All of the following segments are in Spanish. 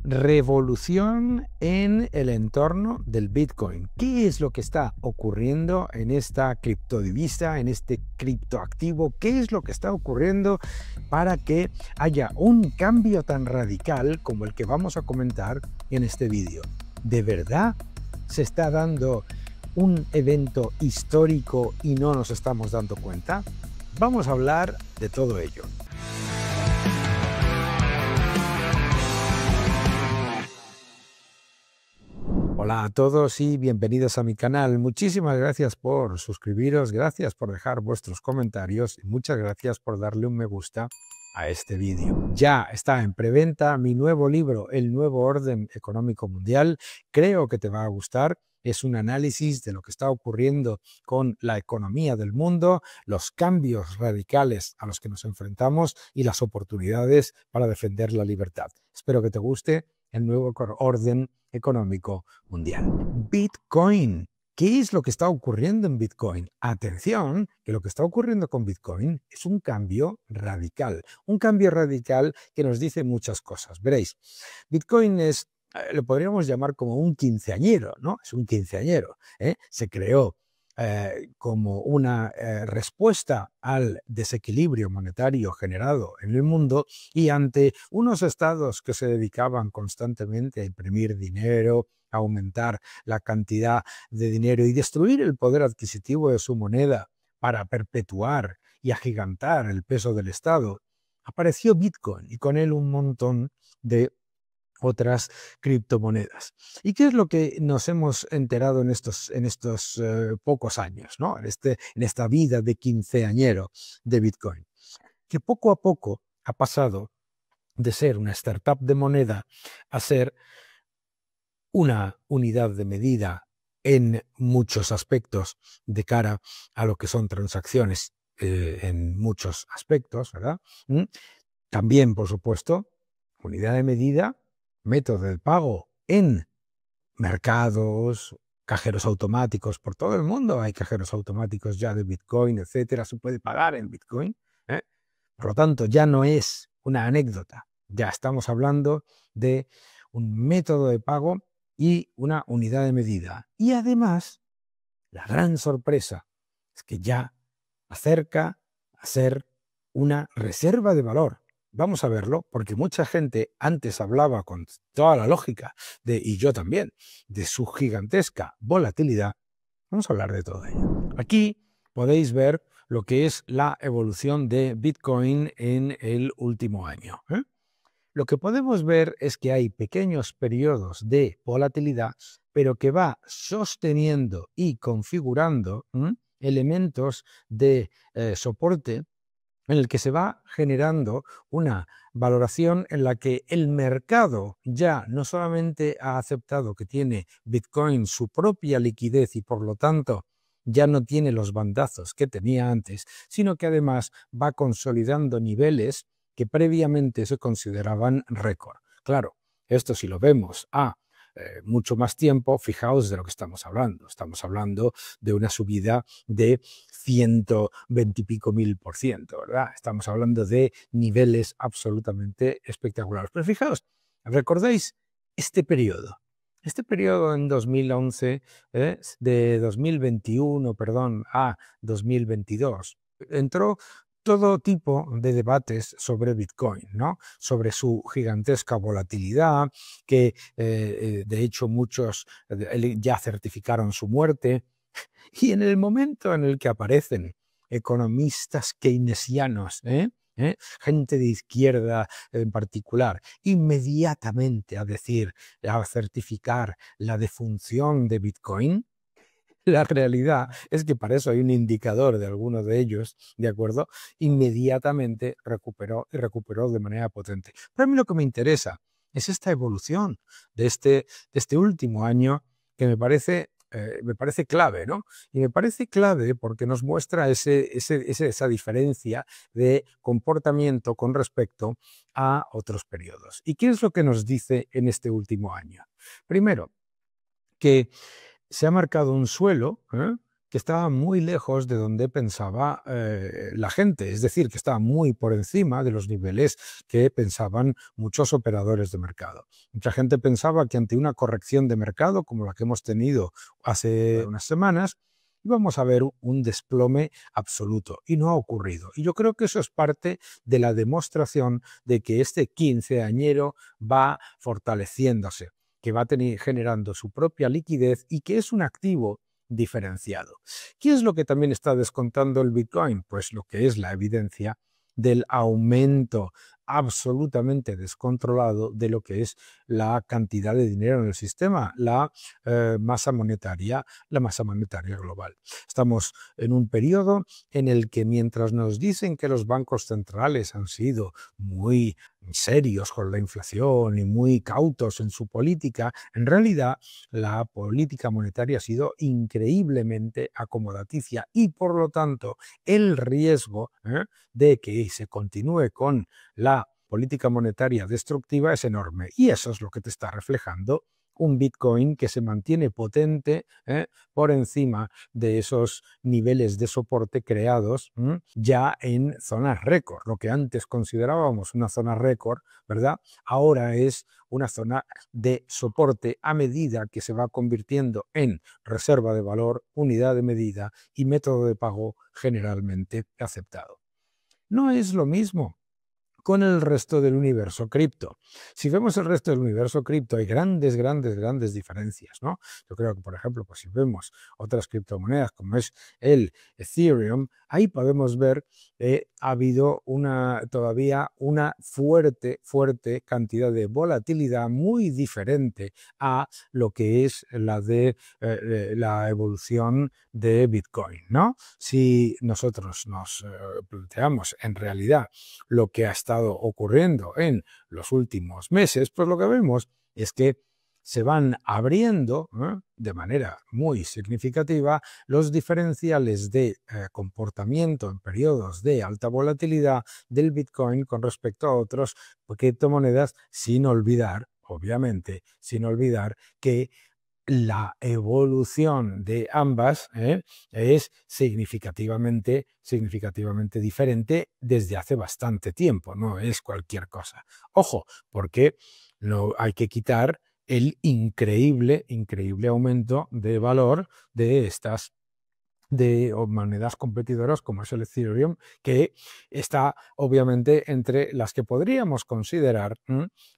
Revolución en el entorno del Bitcoin. ¿Qué es lo que está ocurriendo en esta criptodivisa, en este criptoactivo? ¿Qué es lo que está ocurriendo para que haya un cambio tan radical como el que vamos a comentar en este vídeo? ¿De verdad se está dando un evento histórico y no nos estamos dando cuenta? Vamos a hablar de todo ello. Hola a todos y bienvenidos a mi canal. Muchísimas gracias por suscribiros, gracias por dejar vuestros comentarios y muchas gracias por darle un me gusta a este vídeo. Ya está en preventa mi nuevo libro, El Nuevo Orden Económico Mundial. Creo que te va a gustar. Es un análisis de lo que está ocurriendo con la economía del mundo, los cambios radicales a los que nos enfrentamos y las oportunidades para defender la libertad. Espero que te guste el nuevo orden económico mundial. Bitcoin. ¿Qué es lo que está ocurriendo en Bitcoin? Atención, que lo que está ocurriendo con Bitcoin es un cambio radical que nos dice muchas cosas. Veréis, Bitcoin es, lo podríamos llamar como un quinceañero, ¿no? Es un quinceañero, ¿eh? Se creó como una respuesta al desequilibrio monetario generado en el mundo y ante unos estados que se dedicaban constantemente a imprimir dinero, a aumentar la cantidad de dinero y destruir el poder adquisitivo de su moneda para perpetuar y agigantar el peso del Estado, apareció Bitcoin y con él un montón de otras criptomonedas. ¿Y qué es lo que nos hemos enterado en estos pocos años, ¿no? En esta vida de quinceañero de Bitcoin? Que poco a poco ha pasado de ser una startup de moneda a ser una unidad de medida en muchos aspectos de cara a lo que son transacciones en muchos aspectos, ¿verdad? También, por supuesto, unidad de medida, método de pago en mercados, cajeros automáticos, por todo el mundo hay cajeros automáticos ya de Bitcoin, etcétera, se puede pagar en Bitcoin, ¿eh? Por lo tanto, ya no es una anécdota, ya estamos hablando de un método de pago y una unidad de medida. Y además, la gran sorpresa es que ya acerca a ser una reserva de valor. Vamos a verlo, porque mucha gente antes hablaba con toda la lógica, y yo también, de su gigantesca volatilidad. Vamos a hablar de todo ello. Aquí podéis ver lo que es la evolución de Bitcoin en el último año, ¿eh? Lo que podemos ver es que hay pequeños periodos de volatilidad, pero que va sosteniendo y configurando elementos de soporte en el que se va generando una valoración en la que el mercado ya no solamente ha aceptado que tiene Bitcoin su propia liquidez y por lo tanto ya no tiene los bandazos que tenía antes, sino que además va consolidando niveles que previamente se consideraban récord. Claro, esto si lo vemos a mucho más tiempo, fijaos de lo que estamos hablando. Estamos hablando de una subida de 120 y pico %, ¿verdad? Estamos hablando de niveles absolutamente espectaculares. Pero fijaos, ¿recordáis este periodo? Este periodo en 2011, de 2021, perdón, a 2022, entró todo tipo de debates sobre Bitcoin, ¿no? Sobre su gigantesca volatilidad, que de hecho muchos ya certificaron su muerte. Y en el momento en el que aparecen economistas keynesianos, gente de izquierda en particular, inmediatamente a decir, a certificar la defunción de Bitcoin, la realidad es que para eso hay un indicador de algunos de ellos, ¿de acuerdo? Inmediatamente recuperó de manera potente. Pero a mí lo que me interesa es esta evolución de este último año que me parece clave, ¿no? Y me parece clave porque nos muestra esa diferencia de comportamiento con respecto a otros periodos. ¿Y qué es lo que nos dice en este último año? Primero, que se ha marcado un suelo que estaba muy lejos de donde pensaba la gente, es decir, que estaba muy por encima de los niveles que pensaban muchos operadores de mercado. Mucha gente pensaba que ante una corrección de mercado como la que hemos tenido hace unas semanas, íbamos a ver un desplome absoluto y no ha ocurrido. Y yo creo que eso es parte de la demostración de que este quinceañero va fortaleciéndose, que va generando su propia liquidez y que es un activo diferenciado. ¿Qué es lo que también está descontando el Bitcoin? Pues lo que es la evidencia del aumento absolutamente descontrolado de lo que es la cantidad de dinero en el sistema, la masa monetaria global. Estamos en un periodo en el que mientras nos dicen que los bancos centrales han sido muy serios con la inflación y muy cautos en su política, en realidad la política monetaria ha sido increíblemente acomodaticia y por lo tanto el riesgo de que se continúe con la política monetaria destructiva es enorme y eso es lo que te está reflejando un Bitcoin que se mantiene potente por encima de esos niveles de soporte creados ya en zonas récord. Lo que antes considerábamos una zona récord, ¿verdad? Ahora es una zona de soporte a medida que se va convirtiendo en reserva de valor, unidad de medida y método de pago generalmente aceptado. No es lo mismo con el resto del universo cripto. Si vemos el resto del universo cripto, hay grandes diferencias, ¿no? Yo creo que, por ejemplo, pues si vemos otras criptomonedas como es el Ethereum, ahí podemos ver que ha habido todavía una fuerte cantidad de volatilidad muy diferente a lo que es la de la evolución de Bitcoin, ¿no? Si nosotros nos planteamos en realidad lo que ha estado ocurriendo en los últimos meses, pues lo que vemos es que se van abriendo de manera muy significativa los diferenciales de comportamiento en periodos de alta volatilidad del Bitcoin con respecto a otros criptomonedas, sin olvidar, obviamente, sin olvidar que la evolución de ambas es significativamente diferente desde hace bastante tiempo, no es cualquier cosa. Ojo, porque no hay que quitar el increíble aumento de valor de estas monedas competidoras como es el Ethereum, que está obviamente entre las que podríamos considerar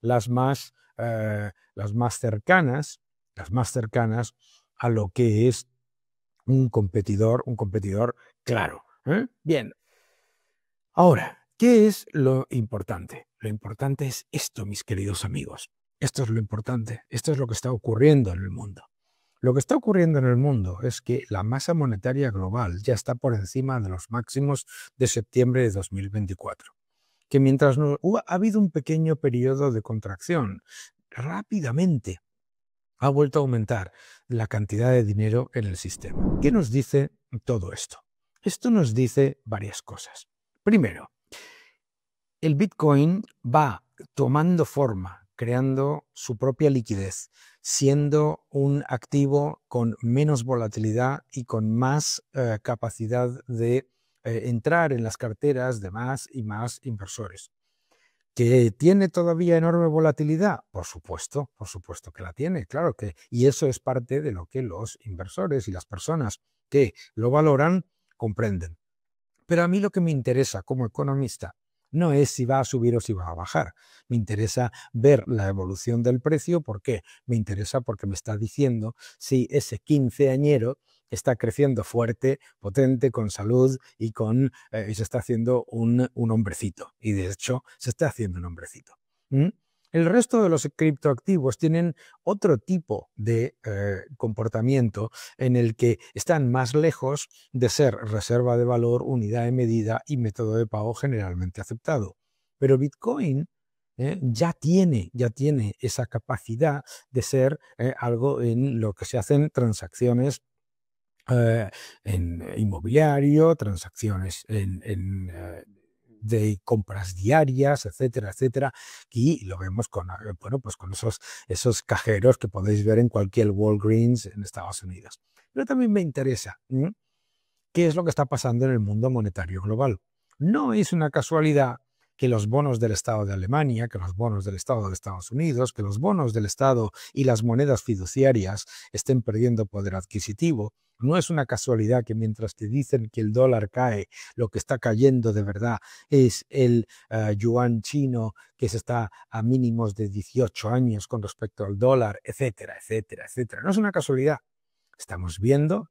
las más cercanas a lo que es un competidor claro. Bien, ahora, ¿qué es lo importante? Lo importante es esto, mis queridos amigos. Esto es lo importante, esto es lo que está ocurriendo en el mundo. Lo que está ocurriendo en el mundo es que la masa monetaria global ya está por encima de los máximos de septiembre de 2024. Que mientras ha habido un pequeño periodo de contracción, rápidamente ha vuelto a aumentar la cantidad de dinero en el sistema. ¿Qué nos dice todo esto? Esto nos dice varias cosas. Primero, el Bitcoin va tomando forma, creando su propia liquidez, siendo un activo con menos volatilidad y con más capacidad de entrar en las carteras de más y más inversores. ¿Que tiene todavía enorme volatilidad? Por supuesto que la tiene, claro que, y eso es parte de lo que los inversores y las personas que lo valoran comprenden. Pero a mí lo que me interesa como economista no es si va a subir o si va a bajar. Me interesa ver la evolución del precio. ¿Por qué? Me interesa porque me está diciendo si ese quinceañero está creciendo fuerte, potente, con salud y se está haciendo un hombrecito. Y de hecho se está haciendo un hombrecito. El resto de los criptoactivos tienen otro tipo de comportamiento en el que están más lejos de ser reserva de valor, unidad de medida y método de pago generalmente aceptado. Pero Bitcoin ya tiene esa capacidad de ser algo en lo que se hacen transacciones en inmobiliario, transacciones de compras diarias, etcétera, etcétera, y lo vemos con, bueno, pues con esos cajeros que podéis ver en cualquier Walgreens en Estados Unidos. Pero también me interesa ¿Qué es lo que está pasando en el mundo monetario global? No es una casualidad que los bonos del Estado de Alemania, que los bonos del Estado de Estados Unidos, que los bonos del Estado y las monedas fiduciarias estén perdiendo poder adquisitivo. No es una casualidad que mientras te dicen que el dólar cae, lo que está cayendo de verdad es el yuan chino, que se está a mínimos de 18 años con respecto al dólar, etcétera, etcétera, etcétera. No es una casualidad. Estamos viendo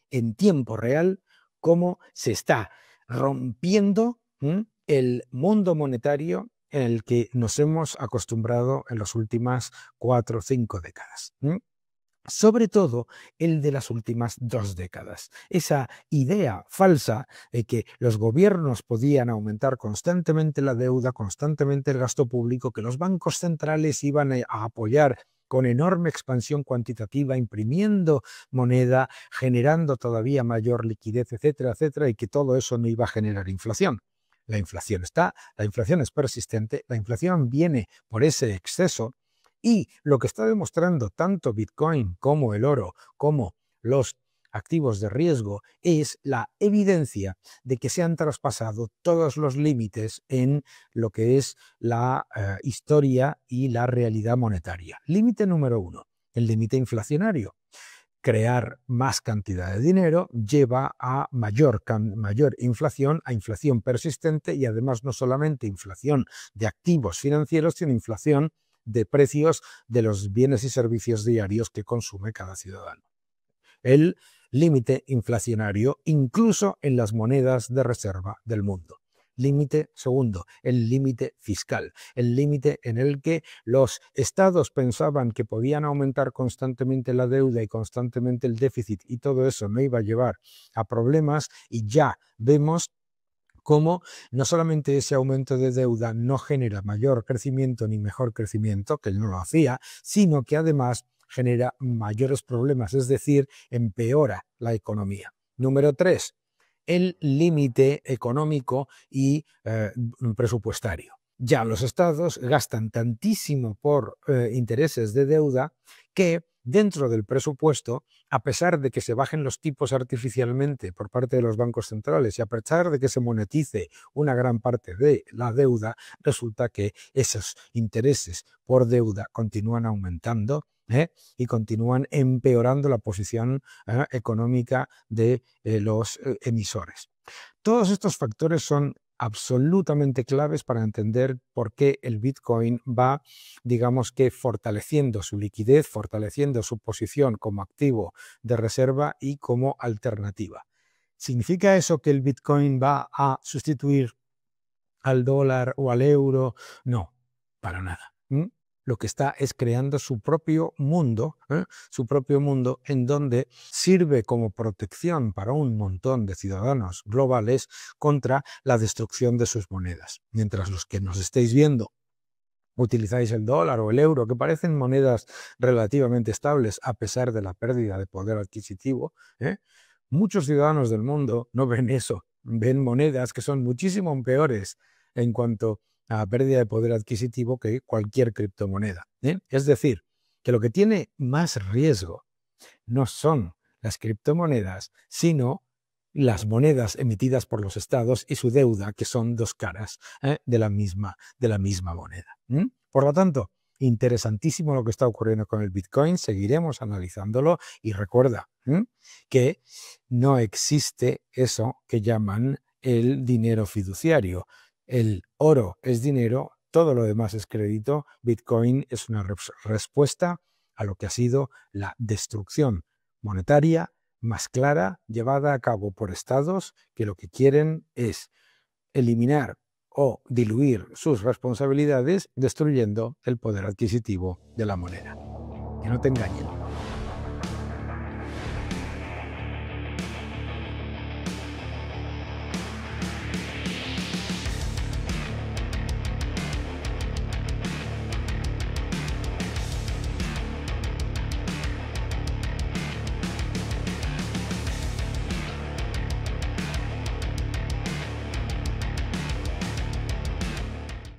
en tiempo real cómo se está rompiendo el mundo monetario en el que nos hemos acostumbrado en las últimas 4 o 5 décadas. Sobre todo el de las últimas 2 décadas. Esa idea falsa de que los gobiernos podían aumentar constantemente la deuda, constantemente el gasto público, que los bancos centrales iban a apoyar con enorme expansión cuantitativa, imprimiendo moneda, generando todavía mayor liquidez, etcétera, etcétera, y que todo eso no iba a generar inflación. La inflación está, la inflación es persistente, la inflación viene por ese exceso. Y lo que está demostrando tanto Bitcoin como el oro, como los activos de riesgo, es la evidencia de que se han traspasado todos los límites en lo que es la historia y la realidad monetaria. Límite número 1, el límite inflacionario. Crear más cantidad de dinero lleva a mayor inflación, a inflación persistente y además no solamente inflación de activos financieros, sino inflación de precios de los bienes y servicios diarios que consume cada ciudadano. El límite inflacionario incluso en las monedas de reserva del mundo. Límite segundo, el límite fiscal, el límite en el que los estados pensaban que podían aumentar constantemente la deuda y constantemente el déficit y todo eso no iba a llevar a problemas y ya vemos cómo no solamente ese aumento de deuda no genera mayor crecimiento ni mejor crecimiento, que no lo hacía, sino que además genera mayores problemas, es decir, empeora la economía. Número 3, el límite económico y presupuestario. Ya los estados gastan tantísimo por intereses de deuda que dentro del presupuesto, a pesar de que se bajen los tipos artificialmente por parte de los bancos centrales y a pesar de que se monetice una gran parte de la deuda, resulta que esos intereses por deuda continúan aumentando y continúan empeorando la posición económica de los emisores. Todos estos factores son absolutamente claves para entender por qué el Bitcoin va, digamos que, fortaleciendo su liquidez, fortaleciendo su posición como activo de reserva y como alternativa. ¿Significa eso que el Bitcoin va a sustituir al dólar o al euro? No, para nada. Lo que está es creando su propio mundo en donde sirve como protección para un montón de ciudadanos globales contra la destrucción de sus monedas. Mientras los que nos estéis viendo utilizáis el dólar o el euro, que parecen monedas relativamente estables a pesar de la pérdida de poder adquisitivo, muchos ciudadanos del mundo no ven eso, ven monedas que son muchísimo peores en cuanto a pérdida de poder adquisitivo que cualquier criptomoneda. Es decir, que lo que tiene más riesgo no son las criptomonedas, sino las monedas emitidas por los estados y su deuda, que son dos caras de la misma moneda. Por lo tanto, interesantísimo lo que está ocurriendo con el Bitcoin, seguiremos analizándolo y recuerda que no existe eso que llaman el dinero fiduciario. El oro es dinero, todo lo demás es crédito. Bitcoin es una respuesta a lo que ha sido la destrucción monetaria más clara llevada a cabo por estados que lo que quieren es eliminar o diluir sus responsabilidades destruyendo el poder adquisitivo de la moneda. Que no te engañen.